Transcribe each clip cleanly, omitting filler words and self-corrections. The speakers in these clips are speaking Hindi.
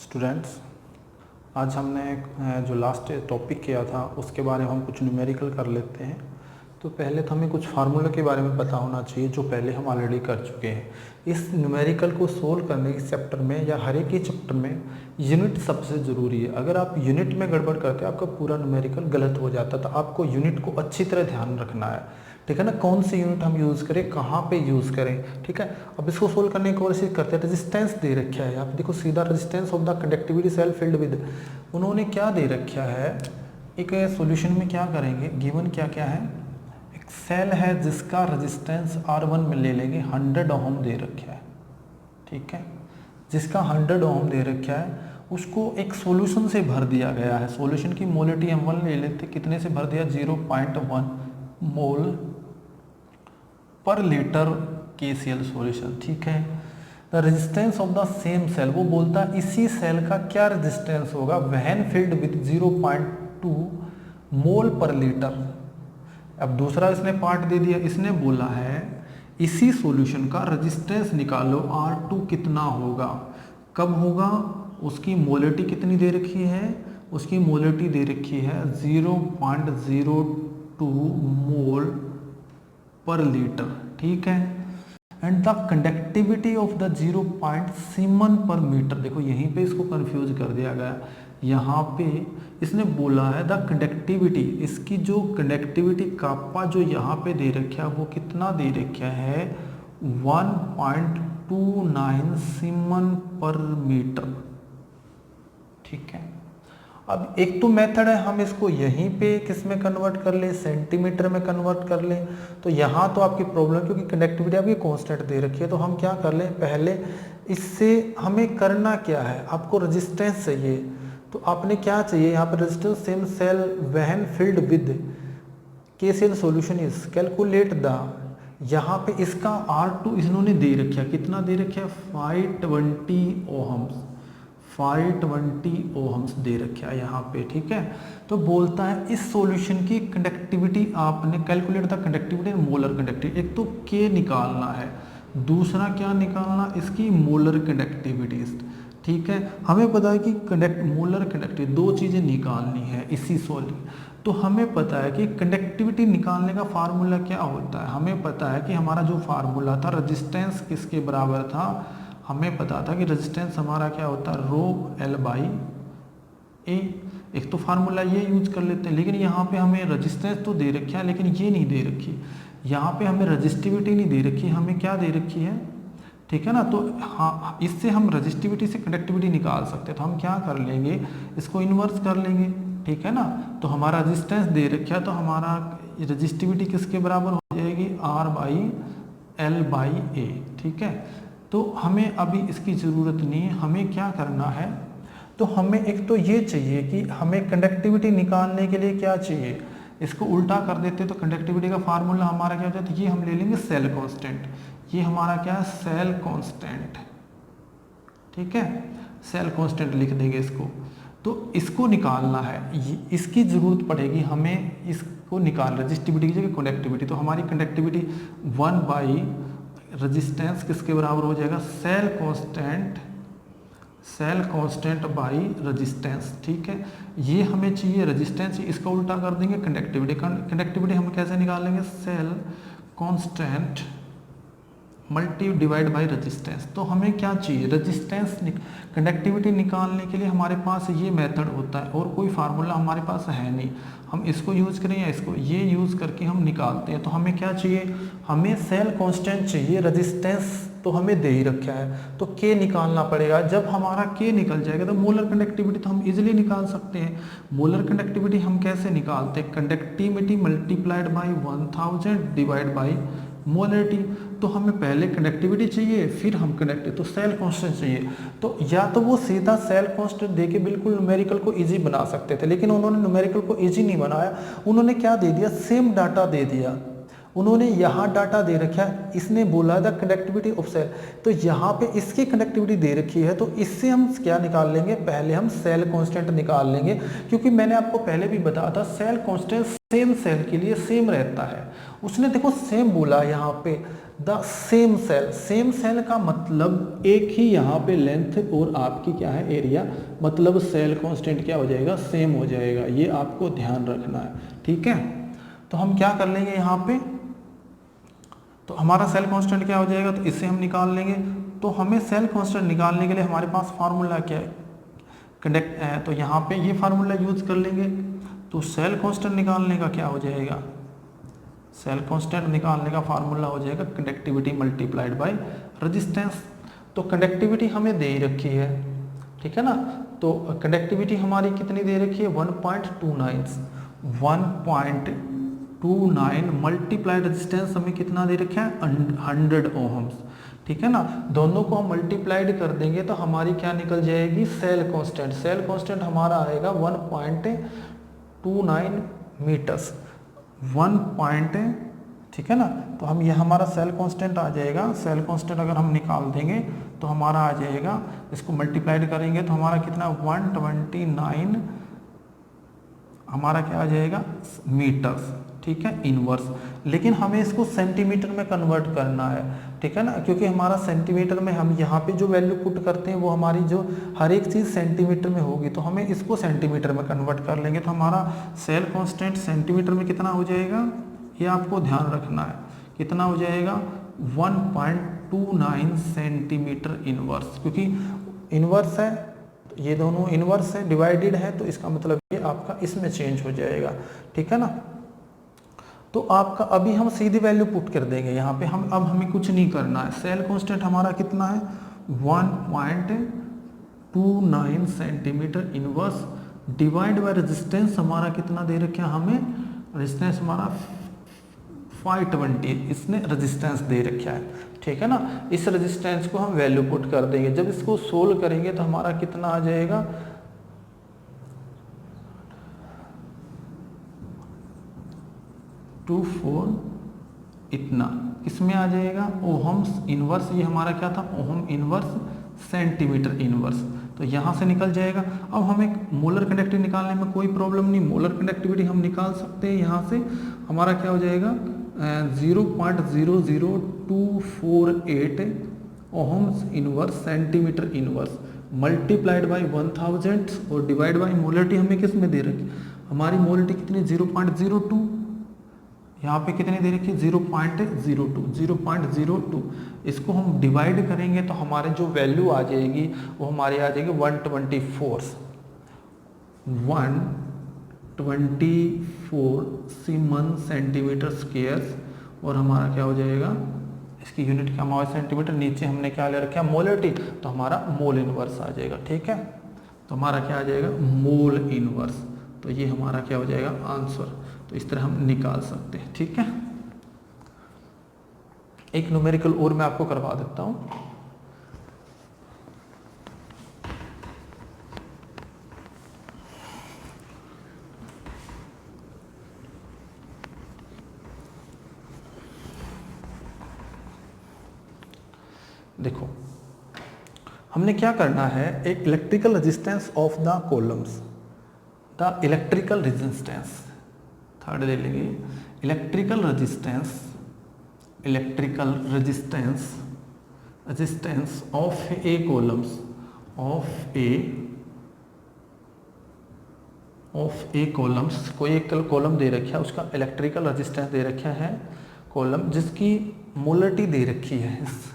स्टूडेंट्स, आज हमने जो लास्ट टॉपिक किया था उसके बारे में हम कुछ न्यूमेरिकल कर लेते हैं। तो पहले तो हमें कुछ फार्मूला के बारे में पता होना चाहिए जो पहले हम ऑलरेडी कर चुके हैं। इस न्यूमेरिकल को सोल्व करने के चैप्टर में या हर एक ही चैप्टर में यूनिट सबसे ज़रूरी है। अगर आप यूनिट में गड़बड़ करते हैं आपका पूरा न्यूमेरिकल गलत हो जाता है। तो आपको यूनिट को अच्छी तरह ध्यान रखना है, ठीक है ना। कौन सी यूनिट हम यूज़ करें, कहाँ पे यूज़ करें, ठीक है। अब इसको सोल्व करने की कोशिश करते हैं। रेजिस्टेंस दे रखा है, आप देखो सीधा resistance of the conductivity cell filled with, उन्होंने क्या दे रखा है। एक सॉल्यूशन में क्या करेंगे, गिवन क्या क्या है, एक सेल है जिसका रेजिस्टेंस R1 में ले लेंगे 100 ओम दे रखा है, ठीक है। जिसका 100 ओम दे रखा है उसको एक सॉल्यूशन से भर दिया गया है। सॉल्यूशन की मोलिटी हम 1 ले लेते, कितने से भर दिया, 0.1 मोल पर लीटर KCl सॉल्यूशन, ठीक है। The resistance of the same cell, वो बोलता है इसी सेल का क्या रेजिस्टेंस होगा व्हेन फिल्ड विद 0.2 मोल पर लीटर। अब दूसरा इसने पार्ट दे दिया, इसने बोला है इसी सॉल्यूशन का रेजिस्टेंस निकालो R2 कितना होगा, कब होगा, उसकी मोलिटी कितनी दे रखी है, उसकी मोलिटी दे रखी है 0.02 मोल पर लीटर, ठीक है। And the conductivity of the 0 semen पर मीटर, देखो यहीं पे इसको कंफ्यूज कर दिया गया। यहाँ पे इसने बोला है द कंडक्टिविटी, इसकी जो कंडक्टिविटी कापा जो यहाँ पे दे रखा है वो कितना दे रखा है 1.29 सीमन पर मीटर, ठीक है। अब एक तो मेथड है हम इसको यहीं पे किस में कन्वर्ट कर ले, सेंटीमीटर में कन्वर्ट कर ले। तो यहाँ तो आपकी प्रॉब्लम, क्योंकि कंडक्टिविटी आपकी कांस्टेंट दे रखी है, तो हम क्या कर लें, पहले इससे हमें करना क्या है, आपको रेजिस्टेंस चाहिए। तो आपने क्या चाहिए यहाँ पर, resistance same cell when filled with KCl solution is calculate the, यहाँ पे इसका R2 इन्होंने दे रखा है, कितना दे रखा है 520 ओहम्स दे रखा है यहाँ पे, ठीक है। तो बोलता है इस सॉल्यूशन की कंडक्टिविटी आपने calculate the conductivity molar conductivity, एक तो K निकालना है, दूसरा क्या निकालना, इसकी मोलर कंडक्टिविटी, ठीक है। हमें पता है कि मोलर कंडक्टिविटी दो चीज़ें निकालनी है इसी तो हमें पता है कि कंडक्टिविटी निकालने का फार्मूला क्या होता है। हमें पता है कि हमारा जो फार्मूला था रेजिस्टेंस किसके बराबर था, हमें पता था कि रेजिस्टेंस हमारा क्या होता है ρL/A। एक तो फार्मूला ये यूज कर लेते हैं, लेकिन यहाँ पे हमें रेजिस्टेंस तो दे रखी है लेकिन ये नहीं दे रखी, यहाँ पे हमें रेजिस्टिविटी नहीं दे रखी, हमें क्या दे रखी है, ठीक है ना। तो हाँ, इससे हम रेजिस्टिविटी से कंडक्टिविटी निकाल सकते हैं। तो हम क्या कर लेंगे, इसको इन्वर्स कर लेंगे, ठीक है ना। तो हमारा रेजिस्टेंस दे रखा है तो हमारा रेजिस्टिविटी किसके बराबर हो जाएगी, R/L/A, ठीक है। तो हमें अभी इसकी ज़रूरत नहीं है, हमें क्या करना है, तो हमें एक तो ये चाहिए कि हमें कंडक्टिविटी निकालने के लिए क्या चाहिए, इसको उल्टा कर देते तो कंडक्टिविटी का फार्मूला हमारा क्या हो जाता है, ये हम ले लेंगे सेल कांस्टेंट, ये हमारा क्या है सेल कांस्टेंट, ठीक है। सेल कांस्टेंट लिख देंगे इसको। तो इसको निकालना है, इसकी ज़रूरत पड़ेगी हमें, इसको निकाल रेजिस्टिविटी की जगह कंडक्टिविटी। तो हमारी कंडक्टिविटी 1 रेजिस्टेंस किसके बराबर हो जाएगा, सेल कांस्टेंट बाई रेजिस्टेंस, ठीक है। ये हमें चाहिए रेजिस्टेंस, इसका उल्टा कर देंगे कंडक्टिविटी हम कैसे निकालेंगे, cell constant multi divide by resistance. तो हमें क्या चाहिए, रेजिस्टेंस कंडक्टिविटी निकालने के लिए हमारे पास ये मेथड होता है और कोई फार्मूला हमारे पास है नहीं, हम इसको यूज़ करें या इसको, ये यूज़ करके हम निकालते हैं। तो हमें क्या चाहिए, हमें सेल कांस्टेंट चाहिए, रेजिस्टेंस तो हमें दे ही रखा है तो K निकालना पड़ेगा। जब हमारा K निकल जाएगा तो मोलर कंडक्टिविटी तो हम इजीली निकाल सकते हैं। मोलर कंडक्टिविटी हम कैसे निकालते हैं, conductivity multiplied by 1000 divide by molarity. तो हमें पहले कंडक्टिविटी चाहिए फिर हम तो सेल कांस्टेंट चाहिए। तो या तो वो सीधा सेल कांस्टेंट देके बिल्कुल न्यूमेरिकल को इजी बना सकते थे, लेकिन उन्होंने न्यूमेरिकल को इजी नहीं बनाया, उन्होंने क्या दे दिया, सेम डाटा दे दिया। उन्होंने यहाँ डाटा दे रखा है, इसने बोला द कंडक्टिविटी ऑफ सेल, तो यहाँ पे इसकी कंडक्टिविटी दे रखी है, तो इससे हम क्या निकाल लेंगे, पहले हम सेल कांस्टेंट निकाल लेंगे। क्योंकि मैंने आपको पहले भी बताया था सेल कांस्टेंट सेम सेल के लिए सेम रहता है। उसने देखो सेम बोला यहाँ पे, the same cell. Same cell का मतलब एक ही यहाँ पे लेंथ और आपकी क्या है एरिया, मतलब सेल कांस्टेंट क्या हो जाएगा, सेम हो जाएगा। ये आपको ध्यान रखना है, ठीक है। तो हम क्या कर लेंगे यहाँ पे, तो हमारा सेल कांस्टेंट क्या हो जाएगा, तो इससे हम निकाल लेंगे। तो हमें सेल कांस्टेंट निकालने के लिए हमारे पास फार्मूला क्या है, कंडक्ट, तो यहाँ पे ये फार्मूला यूज कर लेंगे। तो सेल कांस्टेंट निकालने का क्या हो जाएगा, सेल कांस्टेंट निकालने का फार्मूला हो जाएगा कंडक्टिविटी मल्टीप्लाइड बाय रेजिस्टेंस। तो कंडक्टिविटी हमें दे ही रखी है, ठीक है ना। तो कंडक्टिविटी हमारी कितनी दे रखी है, 1.29 मल्टीप्लाइड रेजिस्टेंस हमें कितना दे रखा है, 100 ओहम्स, ठीक है ना। दोनों को हम मल्टीप्लाइड कर देंगे तो हमारी क्या निकल जाएगी, सेल कांस्टेंट। सेल कांस्टेंट हमारा आएगा 1.29 मीटर्स, 1. ठीक है ना। तो हम ये हमारा सेल कांस्टेंट आ जाएगा। सेल कांस्टेंट अगर हम निकाल देंगे तो हमारा आ जाएगा, इसको मल्टीप्लाइड करेंगे तो हमारा कितना 129 हमारा क्या आ जाएगा मीटर्स, ठीक है, इनवर्स। लेकिन हमें इसको सेंटीमीटर में कन्वर्ट करना है, ठीक है ना, क्योंकि हमारा सेंटीमीटर में हम यहाँ पे जो वैल्यू पुट करते हैं वो हमारी जो हर एक चीज़ सेंटीमीटर में होगी, तो हमें इसको सेंटीमीटर में कन्वर्ट कर लेंगे। तो हमारा सेल कांस्टेंट सेंटीमीटर में कितना हो जाएगा, ये आपको ध्यान रखना है, कितना हो जाएगा 1.29 सेंटीमीटर इनवर्स। क्योंकि इनवर्स है, ये दोनों इनवर्स है, डिवाइडेड है, तो इसका मतलब ये आपका इसमें चेंज हो जाएगा, ठीक है ना। तो आपका अभी हम सीधी वैल्यू पुट कर देंगे यहाँ पे, हम अब हमें कुछ नहीं करना है। सेल कांस्टेंट हमारा कितना है 1.29 centimetre inverse divide by resistance हमारा कितना दे रखा है, हमें रेजिस्टेंस हमारा 520 इसने रेजिस्टेंस दे रखा है, ठीक है ना। इस रेजिस्टेंस को हम वैल्यू पुट कर देंगे। जब इसको सोल्व करेंगे तो हमारा कितना आ जाएगा 24 इतना, इसमें आ जाएगा ओहम्स इनवर्स। ये हमारा क्या था, ओहम इनवर्स सेंटीमीटर इनवर्स, तो यहाँ से निकल जाएगा। अब हमें मोलर कंडक्टिविटी निकालने में कोई प्रॉब्लम नहीं, मोलर कंडक्टिविटी हम निकाल सकते हैं। यहाँ से हमारा क्या हो जाएगा 0.00248 ohms inverse centimetre inverse multiplied by 1000 और डिवाइड बाय मोलरिटी हमें किस में दे रखी, हमारी मोलरिटी कितनी 0.02, यहाँ पे कितनी दे रखी है 0.02। इसको हम डिवाइड करेंगे तो हमारे जो वैल्यू आ जाएगी वो हमारी आ जाएगी 124 सीमन सेंटीमीटर स्क्वायर। और हमारा क्या हो जाएगा, इसकी यूनिट क्या हमारा सेंटीमीटर, नीचे हमने क्या ले रखा है मोलरिटी, तो हमारा मोल इनवर्स आ जाएगा, ठीक है। तो हमारा क्या आ जाएगा मोल इनवर्स। तो ये हमारा क्या हो जाएगा आंसर। तो इस तरह हम निकाल सकते हैं, ठीक है। एक न्यूमेरिकल और मैं आपको करवा देता हूं। देखो हमने क्या करना है, एक electrical resistance of the columns, the electrical resistance, third ले लेंगे electrical resistance of A columns, of A columns. कोई एक कॉलम दे रखा है, उसका इलेक्ट्रिकल रेजिस्टेंस दे रखा है कॉलम, जिसकी मोलरिटी दे रखी है, इस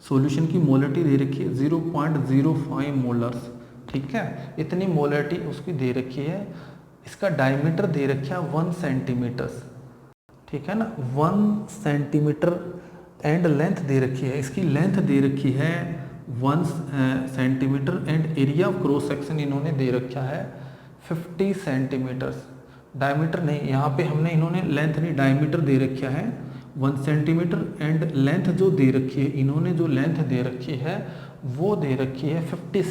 सॉल्यूशन की मोलरिटी दे रखी है 0.05 मोलर्स, ठीक है, इतनी मोलरिटी उसकी दे रखी है। इसका डायमीटर दे रखा है 1 सेंटीमीटर, ठीक है ना, 1 सेंटीमीटर एंड लेंथ दे रखी है, इसकी लेंथ दे रखी है 1 centimetre and area of cross section इन्होंने दे रखा है 50 सेंटीमीटर। डायमीटर नहीं, यहाँ पे हमने इन्होंने लेंथ नहीं डायमीटर दे रखा है 1 सेंटीमीटर एंड लेंथ जो दे रखी है, इन्होंने जो लेंथ दे रखी है वो दे रखी है 50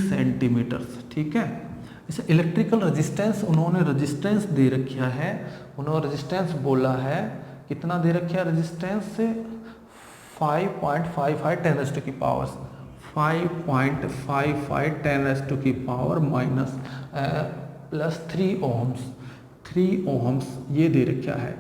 सेंटीमीटर्स, ठीक है। इसे इलेक्ट्रिकल रेजिस्टेंस उन्होंने रेजिस्टेंस दे रखा है, उन्होंने रेजिस्टेंस बोला है, कितना दे रखा है रेजिस्टेंस से 5.55 10 टू की पावर 5.55 10 टू की पावर माइनस प्लस 3 ओहम्स ये दे रखा है,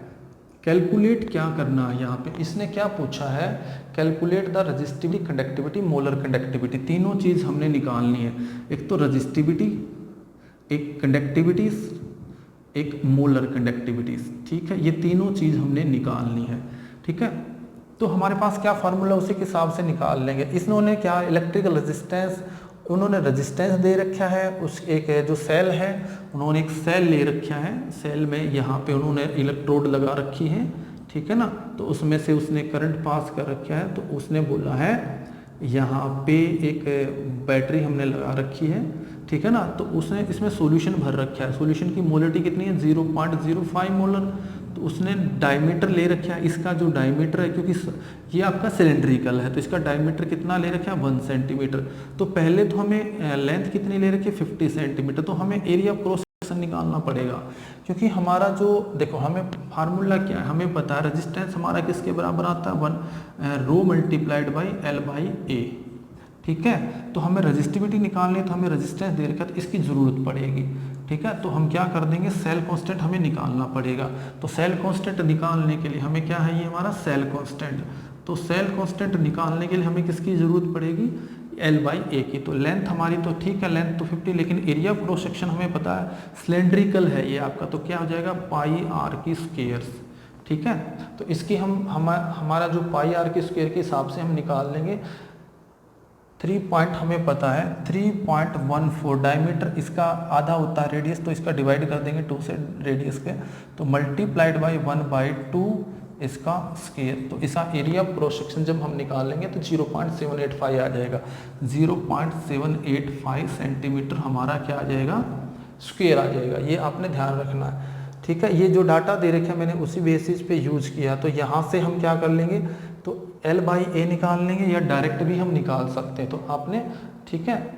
कैलकुलेट क्या करना है यहाँ पे, इसने क्या पूछा है, calculate the resistivity, conductivity, molar conductivity, तीनों चीज़ हमने निकालनी है। एक तो रजिस्टिविटी, एक कंडक्टिविटीज, एक मोलर कंडक्टिविटीज, ठीक है, ये तीनों चीज़ हमने निकालनी है, ठीक है। तो हमारे पास क्या फार्मूला उसी के हिसाब से निकाल लेंगे। इसने क्या इलेक्ट्रिकल रेजिस्टेंस, उन्होंने रेजिस्टेंस दे रखा है, उस एक जो सेल है उन्होंने एक सेल ले रखा है, सेल में यहाँ पे उन्होंने इलेक्ट्रोड लगा रखी है, ठीक है ना, तो उसमें से उसने करंट पास कर रखा है, तो उसने बोला है यहाँ पे एक बैटरी हमने लगा रखी है, ठीक है ना, तो उसने इसमें सॉल्यूशन भर रखा है, सॉल्यूशन की मोलरिटी कितनी है 0.05 मोलर, तो उसने डायमीटर ले रखा है, इसका जो डायमीटर है, क्योंकि ये आपका सिलेंड्रिकल है तो इसका डायमीटर कितना ले रखा है 1 सेंटीमीटर। तो पहले तो हमें लेंथ कितनी ले रखी है 50 सेंटीमीटर, तो हमें एरिया ऑफ क्रॉस सेक्शन निकालना पड़ेगा, क्योंकि हमारा जो देखो हमें फार्मूला क्या है, हमें पता है रेजिस्टेंस हमारा किसके बराबर आता है 1 रो मल्टीप्लाइड बाई एल बाई ए, ठीक है। तो हमें रजिस्टिविटी निकालनी है, तो हमें रेजिस्टेंस दे रखा है, तो इसकी ज़रूरत पड़ेगी, ठीक है। तो हम क्या कर देंगे, सेल कांस्टेंट हमें निकालना पड़ेगा। तो सेल कांस्टेंट निकालने के लिए हमें क्या है, ये हमारा सेल कांस्टेंट, तो सेल कांस्टेंट निकालने के लिए हमें किसकी ज़रूरत पड़ेगी, एल बाई ए की। तो लेंथ हमारी तो ठीक है, लेंथ तो 50, लेकिन एरिया ऑफ क्रॉस सेक्शन हमें पता है सिलेंड्रिकल है ये आपका, तो क्या हो जाएगा पाई आर की स्क्वायर्स, ठीक है। तो इसकी हमारा जो पाई आर की स्क्वायर के हिसाब से हम निकाल लेंगे। 3 पॉइंट हमें पता है 3.14 डायमीटर, इसका आधा होता है रेडियस, तो इसका डिवाइड कर देंगे 2 से रेडियस के, तो मल्टीप्लाइड बाई 1/2 इसका स्क्वायर, तो इसका एरिया ऑफ क्रॉस सेक्शन जब हम निकालेंगे तो 0.785 आ जाएगा, 0.785 सेंटीमीटर हमारा क्या आ जाएगा, स्क्वायर आ जाएगा। ये आपने ध्यान रखना है, ठीक है। ये जो डाटा दे रखे हैं मैंने उसी बेसिस पे यूज किया, तो यहाँ से हम क्या कर लेंगे, तो L बाई ए निकाल लेंगे, या डायरेक्ट भी हम निकाल सकते हैं, तो आपने, ठीक है।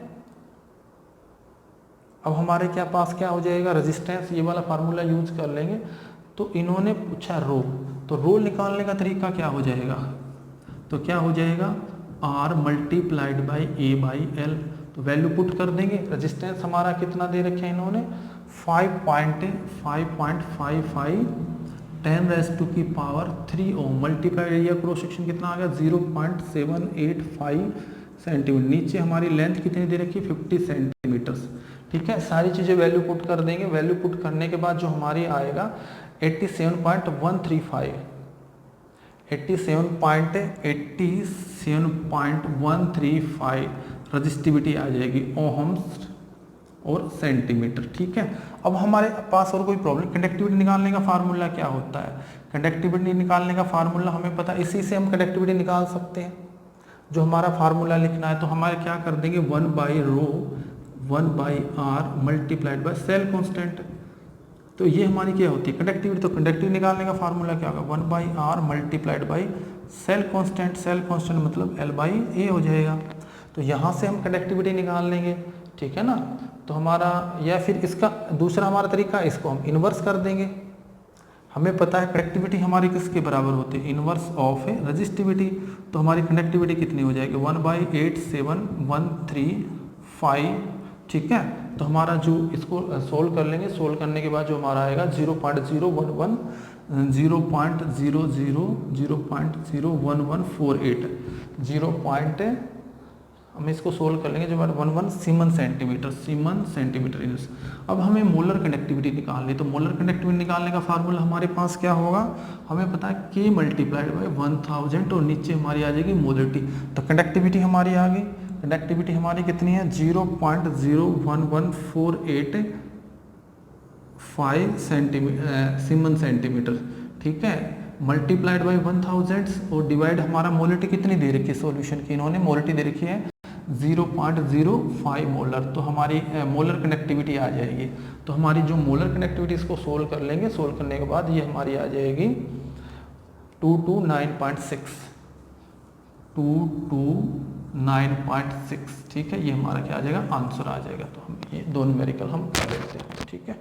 अब हमारे क्या पास क्या हो जाएगा, रेजिस्टेंस, ये वाला फार्मूला यूज कर लेंगे। तो इन्होंने पूछा रो, तो रो निकालने का तरीका क्या हो जाएगा, तो क्या हो जाएगा R multiplied by A by L, तो वैल्यू पुट कर देंगे। रेजिस्टेंस हमारा कितना दे रखे हैं इन्होंने 5.55 10⁻³ ओम, मल्टीप्लाई एरिया क्रॉस सेक्शन कितना आ गया 0.785 सेंटीमीटर। नीचे हमारी लेंथ कितनी दे रखी है 50 सेंटीमीटर्स, ठीक है। सारी चीज़ें वैल्यू पुट कर देंगे। वैल्यू पुट करने के बाद जो हमारी आएगा 87.135 रजिस्टिविटी आ जाएगी ओहम्स और सेंटीमीटर, ठीक है। अब हमारे पास और कोई प्रॉब्लम, कंडक्टिविटी निकालने का फार्मूला क्या होता है, कंडक्टिविटी निकालने का फार्मूला हमें पता है, इसी से हम कंडक्टिविटी निकाल सकते हैं। जो हमारा फार्मूला लिखना है, तो हमारे क्या कर देंगे 1/r multiplied by cell constant, तो ये हमारी क्या होती है कंडक्टिविटी। तो कंडक्टिविटी निकालने का फार्मूला क्या होगा 1/r multiplied by cell constant, cell constant मतलब L बाई ए हो जाएगा। तो यहाँ से हम कंडक्टिविटी निकाल लेंगे, ठीक है ना। तो हमारा, या फिर इसका दूसरा हमारा तरीका, इसको हम इन्वर्स कर देंगे। हमें पता है कंडक्टिविटी हमारी किसके बराबर होती है, इन्वर्स ऑफ रेजिस्टिविटी। तो हमारी कंडक्टिविटी कितनी हो जाएगी 1/8713 ठीक है। तो हमारा जो इसको सोल्व कर लेंगे, सोल्व करने के बाद जो हमारा आएगा 0.011 0.01148 हम इसको सोल्व कर लेंगे, जो 11 सीमन सेंटीमीटर इन। अब हमें मोलर कंडक्टिविटी निकालनी, तो मोलर कंडक्टिविटी निकालने का फार्मूला हमारे पास क्या होगा, हमें पता है K मल्टीप्लाइड बाई 1000 और नीचे हमारी आ जाएगी मोलरिटी। तो कंडक्टिविटी हमारी आ गई, कंडक्टिविटी हमारी कितनी है 0.01148 सीमन सेंटीमीटर, ठीक है, मल्टीप्लाइड बाई 1000 और डिवाइड हमारा मोलरिटी कितनी दे रखी है सॉल्यूशन की, इन्होंने मोलरिटी दे रखी है 0.05 मोलर। तो हमारी मोलर कनेक्टिविटी आ जाएगी। तो हमारी जो मोलर कनेक्टिविटी इसको सोल्व कर लेंगे, सोल्व करने के बाद ये हमारी आ जाएगी 229.6, ठीक है। ये हमारा क्या आ जाएगा आंसर आ जाएगा। तो हम ये दो न्यूमेरिकल हम कर लेते हैं, ठीक है।